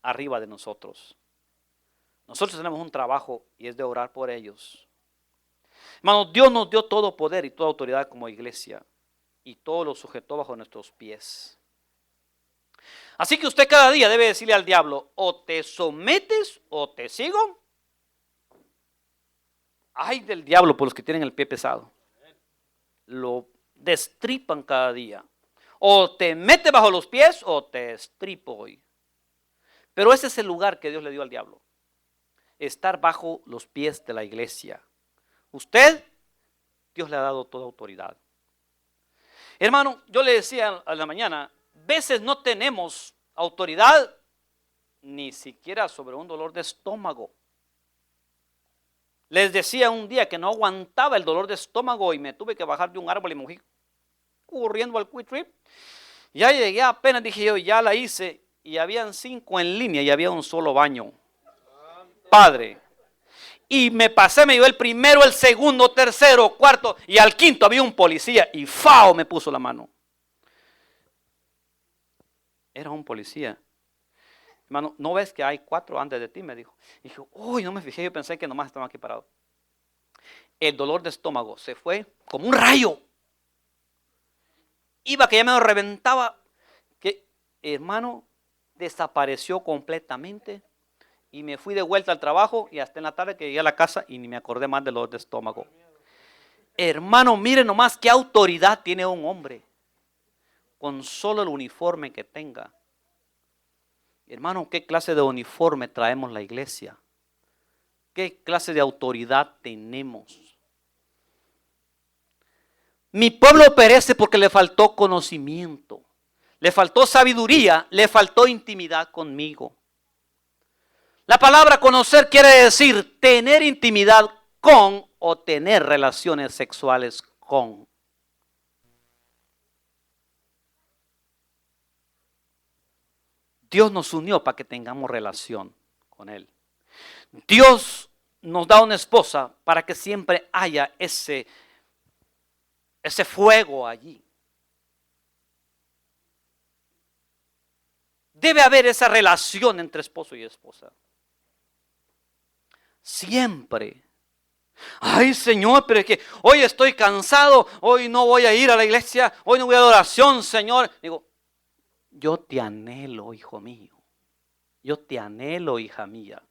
arriba de nosotros. Nosotros tenemos un trabajo y es de orar por ellos. Hermano, Dios nos dio todo poder y toda autoridad como iglesia y todo lo sujetó bajo nuestros pies. Así que usted cada día debe decirle al diablo, o te sometes o te sigo. Ay del diablo por los que tienen el pie pesado. Lo destripan cada día. O te mete bajo los pies o te destripo hoy. Pero ese es el lugar que Dios le dio al diablo. Estar bajo los pies de la iglesia. Usted, Dios le ha dado toda autoridad. Hermano, yo le decía a la mañana, veces no tenemos autoridad ni siquiera sobre un dolor de estómago. Les decía un día que no aguantaba el dolor de estómago y me tuve que bajar de un árbol y me fui corriendo al Quick Trip. Ya llegué, apenas dije yo, ya la hice y habían 5 en línea y había un solo baño. Padre. Y me pasé, me llevé el primero, el segundo, tercero, cuarto y al quinto había un policía y ¡fao! Me puso la mano. Era un policía. Hermano, ¿no ves que hay 4 antes de ti? Me dijo. Y dije, uy, no me fijé, yo pensé que nomás estaban aquí parados. El dolor de estómago se fue como un rayo. Iba que ya me lo reventaba. Que, hermano, desapareció completamente. Y me fui de vuelta al trabajo y hasta en la tarde que llegué a la casa y ni me acordé más del dolor de estómago. Hermano, miren nomás qué autoridad tiene un hombre con solo el uniforme que tenga. Hermano, ¿qué clase de uniforme traemos la iglesia? ¿Qué clase de autoridad tenemos? Mi pueblo perece porque le faltó conocimiento, le faltó sabiduría, le faltó intimidad conmigo. La palabra conocer quiere decir tener intimidad con o tener relaciones sexuales con. Dios nos unió para que tengamos relación con Él. Dios nos da una esposa para que siempre haya ese fuego allí. Debe haber esa relación entre esposo y esposa. Siempre. Ay, Señor, pero es que hoy estoy cansado, hoy no voy a ir a la iglesia, hoy no voy a la oración, Señor. Digo, yo te anhelo, hijo mío. Yo te anhelo, hija mía.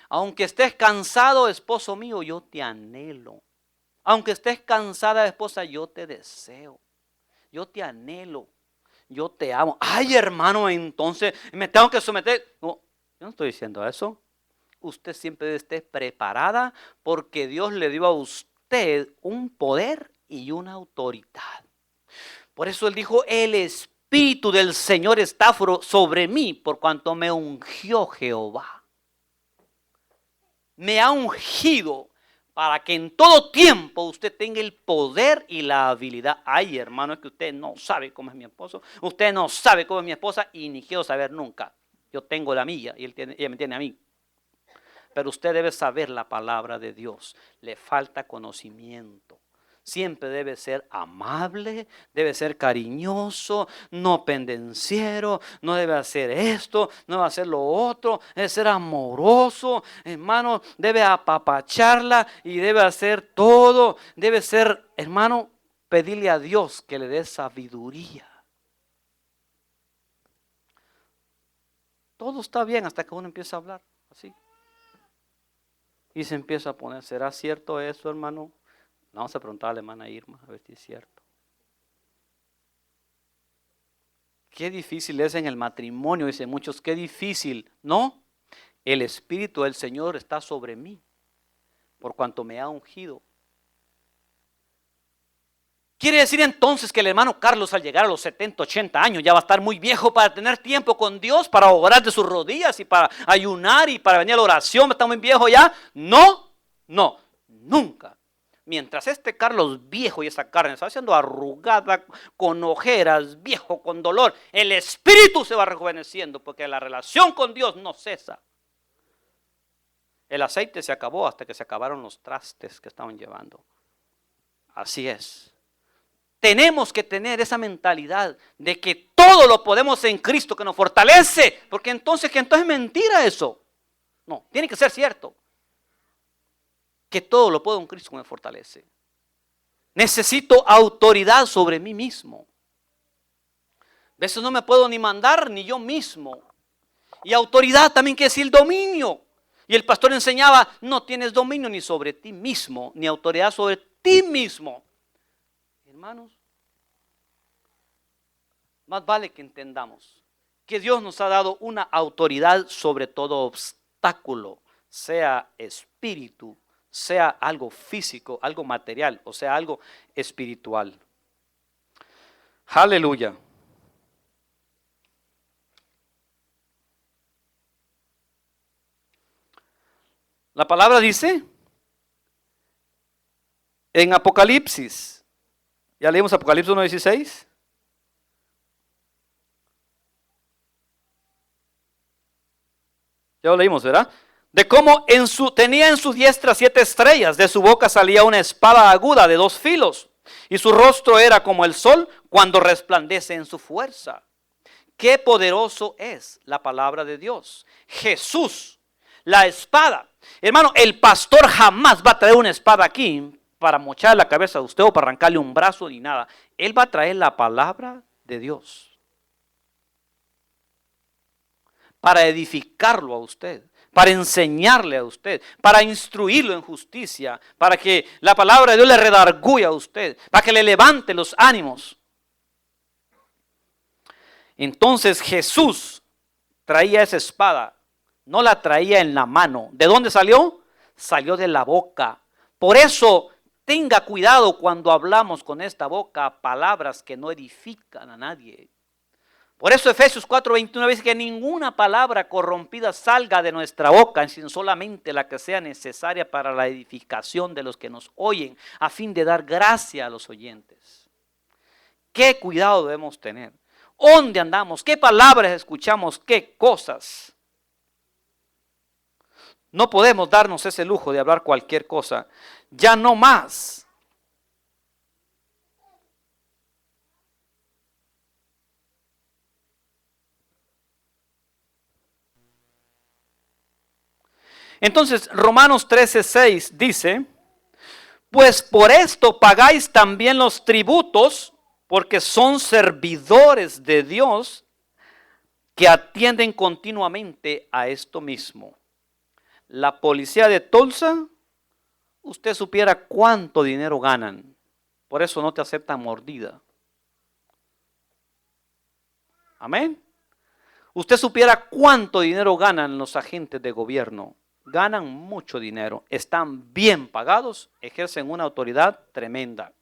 Aunque estés cansado, esposo mío, yo te anhelo. Aunque estés cansada, esposa, yo te deseo. Yo te anhelo. Yo te amo. Ay, hermano, entonces me tengo que someter. No, yo no estoy diciendo eso. Usted siempre esté preparada porque Dios le dio a usted un poder y una autoridad. Por eso Él dijo, el Espíritu del Señor está sobre mí por cuanto me ungió Jehová. Me ha ungido para que en todo tiempo usted tenga el poder y la habilidad. Ay, hermano, es que usted no sabe cómo es mi esposo. Usted no sabe cómo es mi esposa y ni quiero saber nunca. Yo tengo la mía y ella me tiene a mí. Pero usted debe saber la palabra de Dios. Le falta conocimiento. Siempre debe ser amable, debe ser cariñoso, no pendenciero, no debe hacer esto, no debe hacer lo otro, debe ser amoroso, hermano, debe apapacharla y debe hacer todo, debe ser, hermano, pedirle a Dios que le dé sabiduría. Todo está bien hasta que uno empieza a hablar así. Y se empieza a poner, ¿será cierto eso, hermano? Vamos a preguntarle a la hermana Irma, a ver si es cierto. Qué difícil es en el matrimonio, dicen muchos, qué difícil, ¿no? el Espíritu del Señor está sobre mí, por cuanto me ha ungido. Quiere decir entonces que el hermano Carlos, al llegar a los 70, 80 años, ya va a estar muy viejo para tener tiempo con Dios, para orar de sus rodillas y para ayunar y para venir a la oración. ¿Está muy viejo ya? No, no, nunca. Mientras este Carlos viejo y esa carne está siendo arrugada, con ojeras, viejo, con dolor, el espíritu se va rejuveneciendo porque la relación con Dios no cesa. El aceite se acabó hasta que se acabaron los trastes que estaban llevando. Así es. Tenemos que tener esa mentalidad de que todo lo podemos en Cristo que nos fortalece, porque entonces es mentira eso. No, tiene que ser cierto. Que todo lo puedo en Cristo que me fortalece. Necesito autoridad sobre mí mismo. De eso no me puedo ni mandar ni yo mismo. Y autoridad también quiere decir dominio. Y el pastor enseñaba, no tienes dominio ni sobre ti mismo, ni autoridad sobre ti mismo. Hermanos, más vale que entendamos que Dios nos ha dado una autoridad sobre todo obstáculo, sea espíritu, sea algo físico, algo material, o sea algo espiritual. Aleluya. La palabra dice en Apocalipsis, ya leímos Apocalipsis 1:16. Ya lo leímos, ¿verdad? De cómo tenía en su diestra 7 estrellas, de su boca salía una espada aguda de 2 filos, y su rostro era como el sol cuando resplandece en su fuerza. Qué poderoso es la palabra de Dios. Jesús, la espada. Hermano, el pastor jamás va a traer una espada aquí para mochar la cabeza de usted o para arrancarle un brazo ni nada. Él va a traer la palabra de Dios para edificarlo a usted, para enseñarle a usted, para instruirlo en justicia, para que la palabra de Dios le redarguya a usted, para que le levante los ánimos. Entonces Jesús traía esa espada, no la traía en la mano. ¿De dónde salió? Salió de la boca. Por eso tenga cuidado cuando hablamos con esta boca palabras que no edifican a nadie. Por eso Efesios 4:21 dice que ninguna palabra corrompida salga de nuestra boca, sino solamente la que sea necesaria para la edificación de los que nos oyen, a fin de dar gracia a los oyentes. ¿Qué cuidado debemos tener? ¿Dónde andamos? ¿Qué palabras escuchamos? ¿Qué cosas? No podemos darnos ese lujo de hablar cualquier cosa. Ya no más. Entonces, Romanos 13:6 dice, pues por esto pagáis también los tributos, porque son servidores de Dios que atienden continuamente a esto mismo. La policía de Tulsa, usted supiera cuánto dinero ganan. Por eso no te aceptan mordida. Amén. Usted supiera cuánto dinero ganan los agentes de gobierno. Ganan mucho dinero, están bien pagados, ejercen una autoridad tremenda.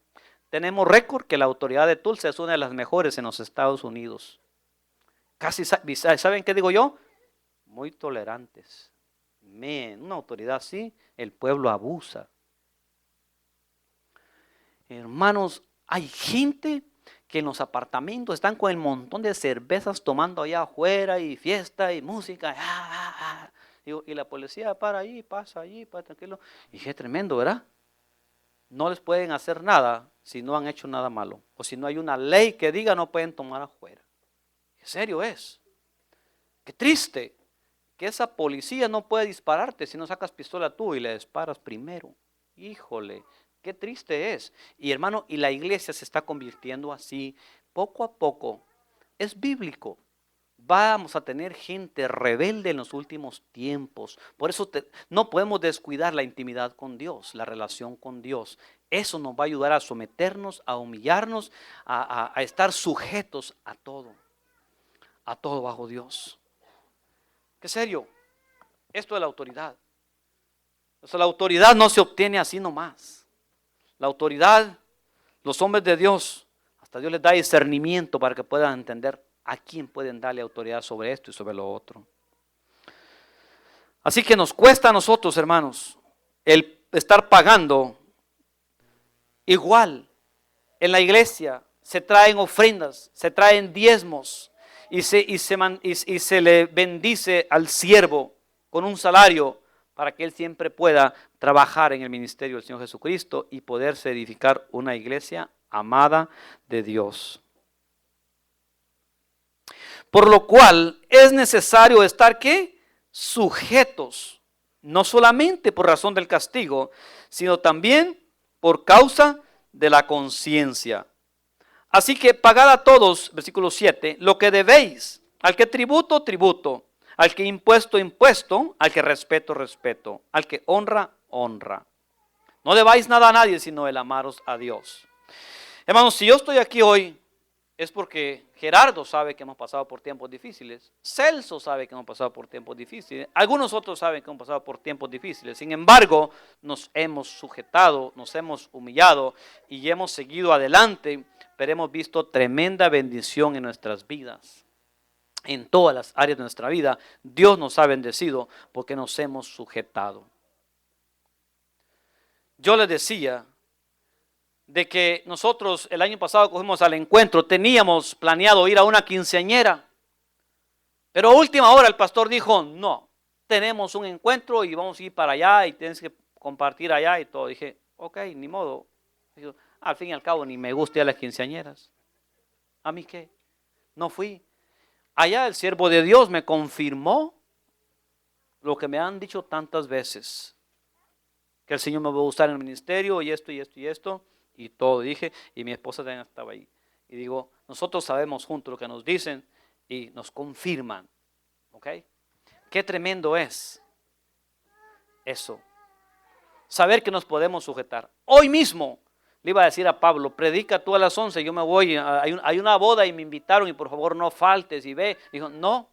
Tenemos récord que la autoridad de Tulsa es una de las mejores en los Estados Unidos. Casi, ¿saben qué digo yo? Muy tolerantes. Una autoridad así, el pueblo abusa. Hermanos, hay gente que en los apartamentos están con el montón de cervezas tomando allá afuera y fiesta y música. Y la policía para allí, pasa allí, para tranquilo. Y es tremendo, ¿verdad? No les pueden hacer nada si no han hecho nada malo. O si no hay una ley que diga no pueden tomar afuera. ¿Qué serio es? Qué triste que esa policía no puede dispararte si no sacas pistola tú y le disparas primero. Híjole, qué triste es. Y hermano, y la iglesia se está convirtiendo así poco a poco. Es bíblico. Vamos a tener gente rebelde en los últimos tiempos. Por eso no podemos descuidar la intimidad con Dios, la relación con Dios. Eso nos va a ayudar a someternos, a humillarnos, a estar sujetos a todo bajo Dios. ¿Qué serio? Esto es la autoridad. O sea, la autoridad no se obtiene así nomás. La autoridad, los hombres de Dios, hasta Dios les da discernimiento para que puedan entender a quién pueden darle autoridad sobre esto y sobre lo otro. Así que nos cuesta a nosotros, hermanos, el estar pagando. Igual, en la iglesia se traen ofrendas, se traen diezmos y se le bendice al siervo con un salario para que él siempre pueda trabajar en el ministerio del Señor Jesucristo y poderse edificar una iglesia amada de Dios. Por lo cual es necesario estar, ¿qué? Sujetos, no solamente por razón del castigo, sino también por causa de la conciencia. Así que pagad a todos, versículo 7, lo que debéis, al que tributo, tributo, al que impuesto, impuesto, al que respeto, respeto, al que honra, honra. No debáis nada a nadie, sino el amaros a Dios. Hermanos, si yo estoy aquí hoy, es porque Gerardo sabe que hemos pasado por tiempos difíciles. Celso sabe que hemos pasado por tiempos difíciles. Algunos otros saben que hemos pasado por tiempos difíciles. Sin embargo, nos hemos sujetado, nos hemos humillado y hemos seguido adelante, pero hemos visto tremenda bendición en nuestras vidas. En todas las áreas de nuestra vida, Dios nos ha bendecido porque nos hemos sujetado. Yo les decía de que nosotros el año pasado cogimos al encuentro, teníamos planeado ir a una quinceañera, pero a última hora el pastor dijo, no, tenemos un encuentro y vamos a ir para allá y tienes que compartir allá y todo. Dije, ok, ni modo. Dijo, al fin y al cabo ni me gusta ir a las quinceañeras. ¿A mí qué? No fui. Allá el siervo de Dios me confirmó lo que me han dicho tantas veces, que el Señor me va a usar en el ministerio y esto y esto y esto. Y todo dije, y mi esposa también estaba ahí. Y digo, nosotros sabemos juntos lo que nos dicen y nos confirman. ¿Ok? Qué tremendo es eso. Saber que nos podemos sujetar. Hoy mismo le iba a decir a Pablo, predica tú a las 11, yo me voy, hay una boda y me invitaron y por favor no faltes y ve. Dijo, no,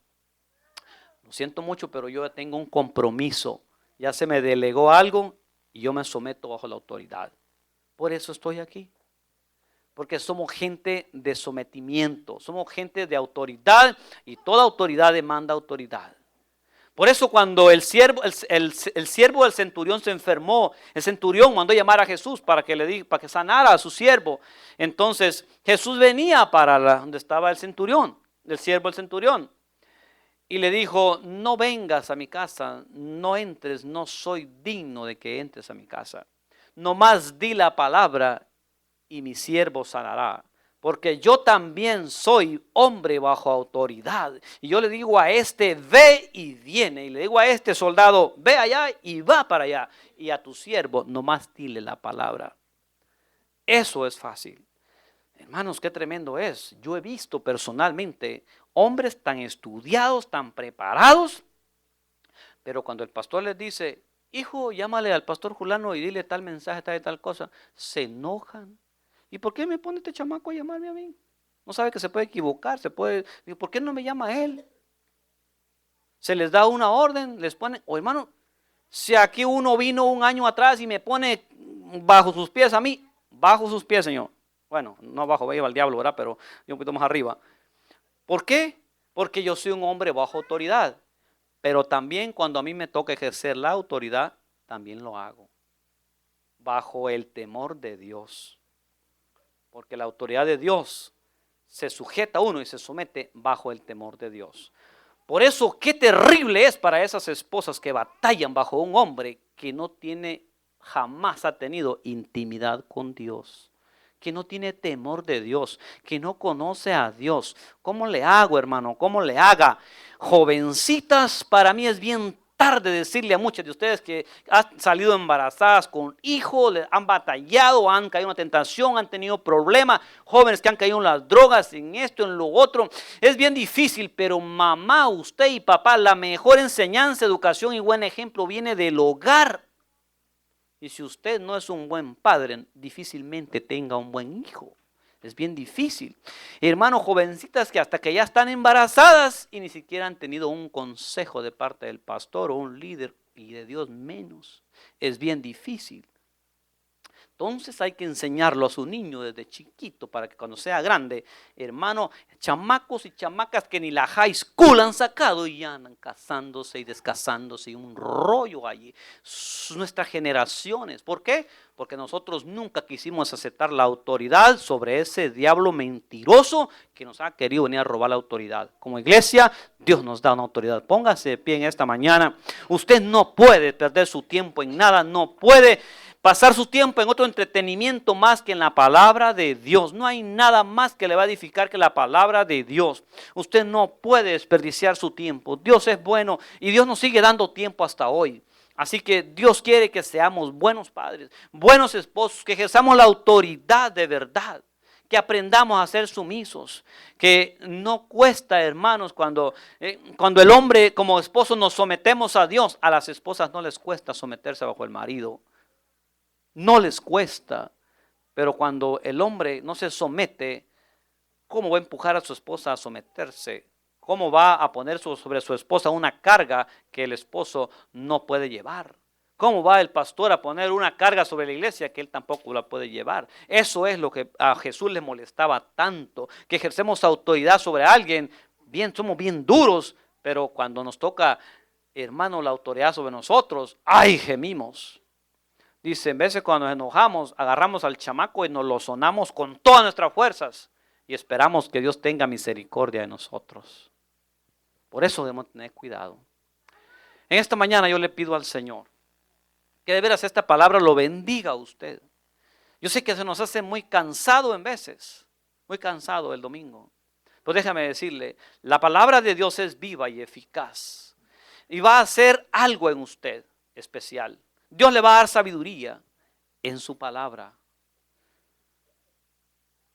lo siento mucho, pero yo tengo un compromiso. Ya se me delegó algo y yo me someto bajo la autoridad. Por eso estoy aquí, porque somos gente de sometimiento, somos gente de autoridad y toda autoridad demanda autoridad. Por eso cuando el siervo del centurión se enfermó, el centurión mandó llamar a Jesús para que sanara a su siervo. Entonces Jesús venía para donde estaba el centurión, el siervo del centurión, y le dijo, no vengas a mi casa, no entres, no soy digno de que entres a mi casa. Nomás di la palabra y mi siervo sanará, porque yo también soy hombre bajo autoridad. Y yo le digo a este, ve y viene. Y le digo a este soldado, ve allá y va para allá. Y a tu siervo, nomás dile la palabra. Eso es fácil. Hermanos, qué tremendo es. Yo he visto personalmente hombres tan estudiados, tan preparados, pero cuando el pastor les dice, hijo, llámale al pastor Julano y dile tal mensaje, tal y tal cosa, se enojan. ¿Y por qué me pone este chamaco a llamarme a mí? No sabe que se puede equivocar, digo, ¿por qué no me llama a él? Se les da una orden, les pone, hermano, si aquí uno vino un año atrás y me pone bajo sus pies a mí, bajo sus pies, Señor. Bueno, no abajo, va al diablo, ¿verdad? Pero yo un poquito más arriba. ¿Por qué? Porque yo soy un hombre bajo autoridad. Pero también cuando a mí me toca ejercer la autoridad, también lo hago. Bajo el temor de Dios. Porque la autoridad de Dios se sujeta a uno y se somete bajo el temor de Dios. Por eso, qué terrible es para esas esposas que batallan bajo un hombre que no tiene, jamás ha tenido intimidad con Dios. Que no tiene temor de Dios, que no conoce a Dios. ¿Cómo le hago, hermano? ¿Cómo le haga? Jovencitas, para mí es bien tarde decirle a muchas de ustedes que han salido embarazadas con hijos, han batallado, han caído en una tentación, han tenido problemas. Jóvenes que han caído en las drogas, en esto, en lo otro. Es bien difícil, pero mamá, usted y papá, la mejor enseñanza, educación y buen ejemplo viene del hogar. Y si usted no es un buen padre, difícilmente tenga un buen hijo. Es bien difícil. Hermanos, jovencitas que hasta que ya están embarazadas y ni siquiera han tenido un consejo de parte del pastor o un líder, y de Dios menos. Es bien difícil. Entonces hay que enseñarlo a su niño desde chiquito para que cuando sea grande, hermano, chamacos y chamacas que ni la high school han sacado y ya andan casándose y descasándose y un rollo allí. Nuestras generaciones. ¿Por qué? Porque nosotros nunca quisimos aceptar la autoridad sobre ese diablo mentiroso que nos ha querido venir a robar la autoridad. Como iglesia, Dios nos da una autoridad. Póngase de pie en esta mañana. Usted no puede perder su tiempo en nada, no puede pasar su tiempo en otro entretenimiento más que en la palabra de Dios. No hay nada más que le va a edificar que la palabra de Dios. Usted no puede desperdiciar su tiempo. Dios es bueno y Dios nos sigue dando tiempo hasta hoy. Así que Dios quiere que seamos buenos padres, buenos esposos, que ejerzamos la autoridad de verdad, que aprendamos a ser sumisos, que no cuesta, hermanos, cuando el hombre como esposo nos sometemos a Dios. A las esposas no les cuesta someterse bajo el marido. No les cuesta, pero cuando el hombre no se somete, ¿cómo va a empujar a su esposa a someterse? ¿Cómo va a poner sobre su esposa una carga que el esposo no puede llevar? ¿Cómo va el pastor a poner una carga sobre la iglesia que él tampoco la puede llevar? Eso es lo que a Jesús le molestaba tanto, que ejercemos autoridad sobre alguien, somos bien duros, pero cuando nos toca, hermano, la autoridad sobre nosotros, ¡ay, gemimos! Dice, en vez de cuando nos enojamos, agarramos al chamaco y nos lo sonamos con todas nuestras fuerzas y esperamos que Dios tenga misericordia de nosotros. Por eso debemos tener cuidado. En esta mañana yo le pido al Señor que de veras esta palabra lo bendiga a usted. Yo sé que se nos hace muy cansado en veces, muy cansado el domingo. Pero déjame decirle, la palabra de Dios es viva y eficaz y va a hacer algo en usted especial. Dios le va a dar sabiduría en su palabra.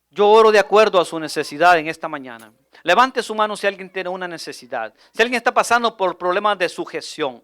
Yo oro de acuerdo a su necesidad en esta mañana. Levante su mano si alguien tiene una necesidad. Si alguien está pasando por problemas de sujeción.